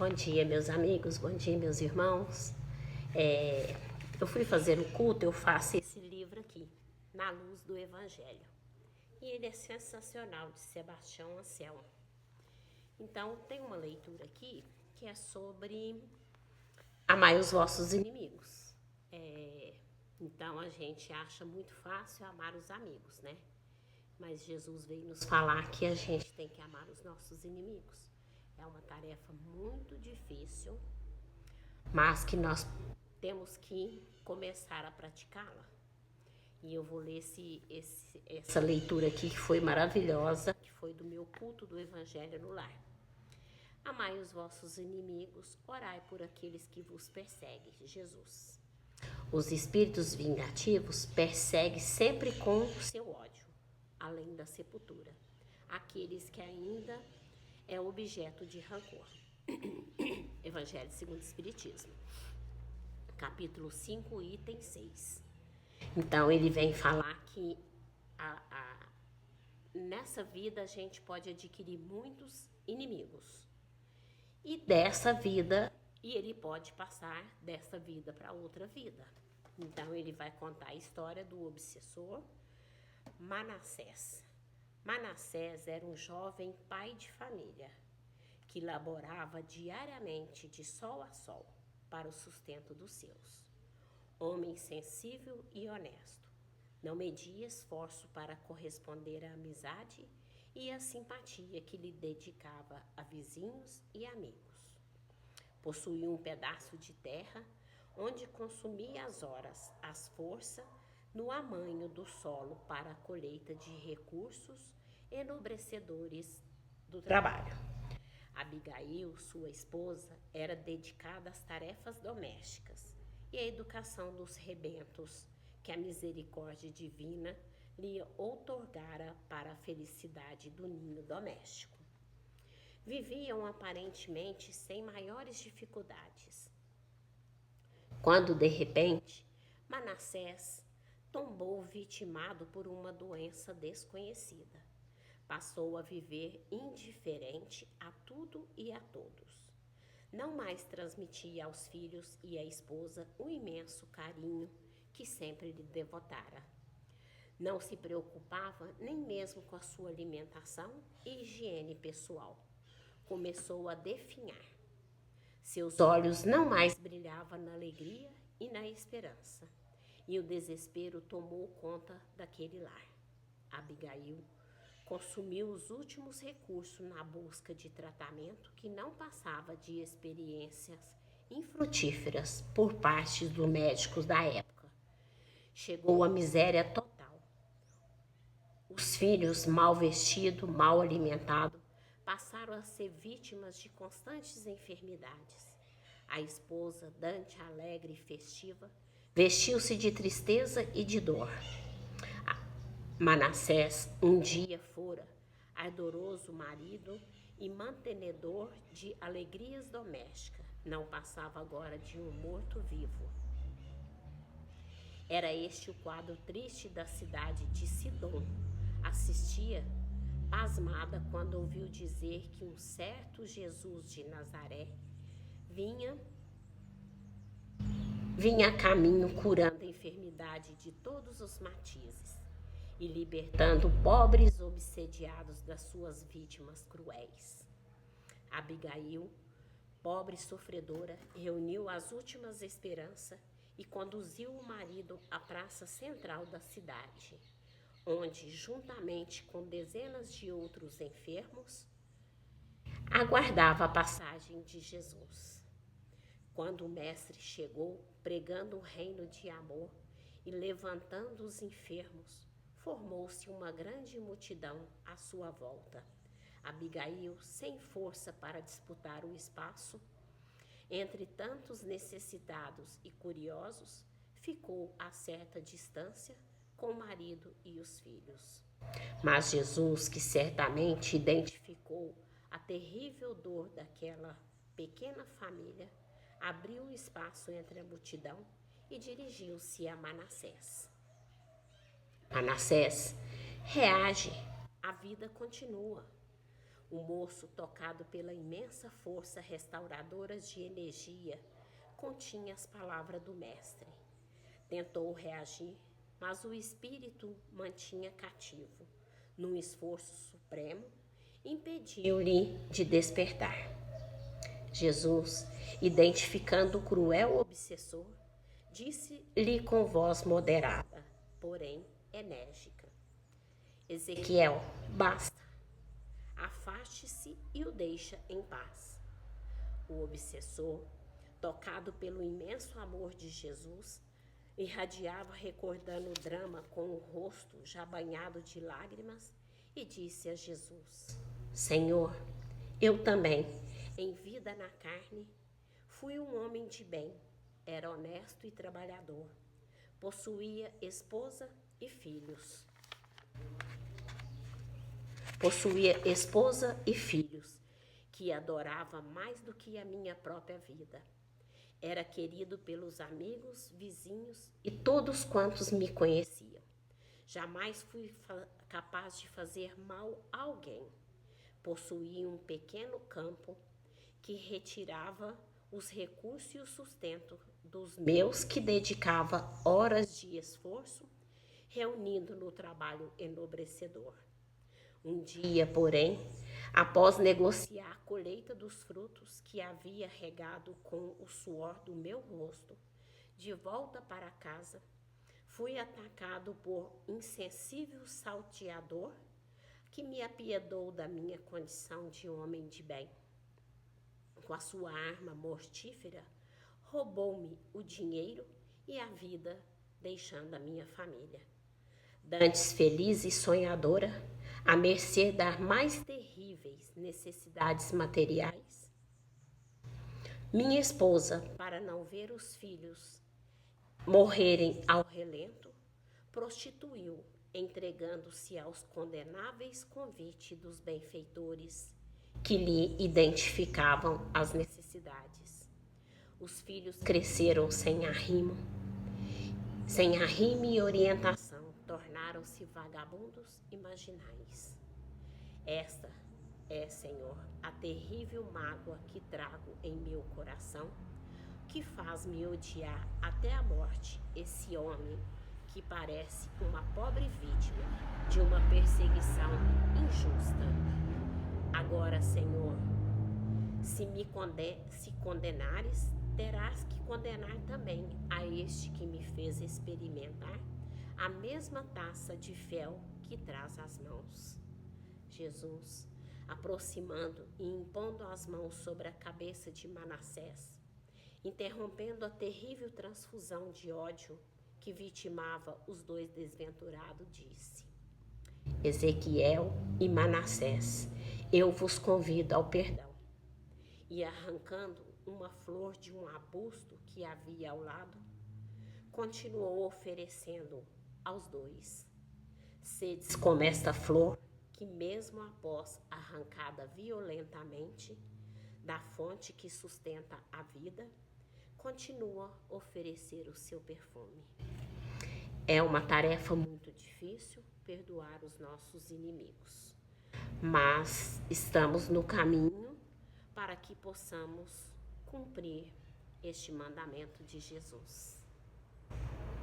Bom dia, meus amigos, bom dia, meus irmãos. Eu fui fazer o culto, eu faço esse livro aqui, Na Luz do Evangelho. E ele é sensacional, de Sebastião Anselmo. Então, tem uma leitura aqui que é sobre amai os vossos inimigos. Então, a gente acha muito fácil amar os amigos, né? Mas Jesus veio nos falar que a gente tem que amar os nossos inimigos. É uma tarefa muito difícil, mas que nós temos que começar a praticá-la. E eu vou ler essa leitura aqui, que foi maravilhosa, que foi do meu culto do Evangelho no Lar. Amai os vossos inimigos, orai por aqueles que vos perseguem. Jesus. Os espíritos vingativos perseguem sempre com o seu ódio, além da sepultura, aqueles que ainda é objeto de rancor. Evangelho segundo o Espiritismo, capítulo 5, item 6. Então, ele vem falar que nessa vida a gente pode adquirir muitos inimigos. E ele pode passar dessa vida para outra vida. Então, ele vai contar a história do obsessor Manassés. Manassés era um jovem pai de família que laborava diariamente de sol a sol para o sustento dos seus. Homem sensível e honesto, não media esforço para corresponder à amizade e à simpatia que lhe dedicava a vizinhos e amigos. Possuía um pedaço de terra onde consumia as horas, as forças, no amanho do solo para a colheita de recursos enobrecedores do trabalho. Abigail, sua esposa, era dedicada às tarefas domésticas e à educação dos rebentos que a misericórdia divina lhe outorgara para a felicidade do ninho doméstico. Viviam aparentemente sem maiores dificuldades, quando de repente Manassés tombou vitimado por uma doença desconhecida. Passou a viver indiferente a tudo e a todos. Não mais transmitia aos filhos e à esposa o imenso carinho que sempre lhe devotara. Não se preocupava nem mesmo com a sua alimentação e higiene pessoal. Começou a definhar. Seus olhos não mais brilhavam na alegria e na esperança. E o desespero tomou conta daquele lar. Abigail consumiu os últimos recursos na busca de tratamento que não passava de experiências infrutíferas por parte dos médicos da época. Chegou à miséria total. Os filhos, mal vestidos, mal alimentados, passaram a ser vítimas de constantes enfermidades. A esposa, dante alegre e festiva, vestiu-se de tristeza e de dor. Manassés um dia fora ardoroso marido e mantenedor de alegrias domésticas, não passava agora de um morto-vivo. Era este o quadro triste da cidade de Sidom. Assistia pasmada quando ouviu dizer que um certo Jesus de Nazaré vinha a caminho curando a enfermidade de todos os matizes e libertando pobres obsediados das suas vítimas cruéis. Abigail, pobre sofredora, reuniu as últimas esperanças e conduziu o marido à praça central da cidade, onde, juntamente com dezenas de outros enfermos, aguardava a passagem de Jesus. Quando o mestre chegou, pregando o reino de amor e levantando os enfermos, formou-se uma grande multidão à sua volta. Abigail, sem força para disputar o espaço, entre tantos necessitados e curiosos, ficou a certa distância com o marido e os filhos. Mas Jesus, que certamente identificou a terrível dor daquela pequena família, abriu um espaço entre a multidão e dirigiu-se a Manassés. Manassés reage, a vida continua. O moço, tocado pela imensa força restauradora de energia, continha as palavras do mestre. Tentou reagir, mas o espírito mantinha cativo. Num esforço supremo, impediu-lhe de despertar. Jesus, identificando o cruel obsessor, disse-lhe com voz moderada, porém enérgica: Ezequiel, basta. Afaste-se e o deixa em paz. O obsessor, tocado pelo imenso amor de Jesus, irradiava recordando o drama com o rosto já banhado de lágrimas e disse a Jesus: Senhor, eu também, em vida na carne, fui um homem de bem, era honesto e trabalhador, possuía esposa e filhos. Que adorava mais do que a minha própria vida. Era querido pelos amigos, vizinhos e todos quantos me conheciam. Jamais fui capaz de fazer mal a alguém. Possuía um pequeno campo que retirava os recursos e o sustento dos meus que dedicava horas de esforço, reunindo no trabalho enobrecedor. Um dia, porém, após negociar a colheita dos frutos que havia regado com o suor do meu rosto, de volta para casa, fui atacado por insensível salteador que me apiedou da minha condição de homem de bem. Com a sua arma mortífera, roubou-me o dinheiro e a vida, deixando a minha família. Dantes feliz e sonhadora, à mercê das mais terríveis necessidades materiais. Minha esposa, para não ver os filhos morrerem ao relento, prostituiu, entregando-se aos condenáveis convites dos benfeitores que lhe identificavam as necessidades. Os filhos cresceram sem arrimo e orientação, tornaram-se vagabundos e marginais. Esta é, Senhor, a terrível mágoa que trago em meu coração, que faz-me odiar até a morte esse homem que parece uma pobre vítima de uma perseguição injusta. Agora, Senhor, se condenares, terás que condenar também a este que me fez experimentar a mesma taça de fel que traz às mãos. Jesus, aproximando e impondo as mãos sobre a cabeça de Manassés, interrompendo a terrível transfusão de ódio que vitimava os dois desventurados, disse: Ezequiel e Manassés, eu vos convido ao perdão. E arrancando uma flor de um arbusto que havia ao lado, continuou oferecendo aos dois: sedes como esta flor, que mesmo após arrancada violentamente da fonte que sustenta a vida, continua a oferecer o seu perfume. É uma tarefa muito difícil perdoar os nossos inimigos, mas estamos no caminho para que possamos cumprir este mandamento de Jesus.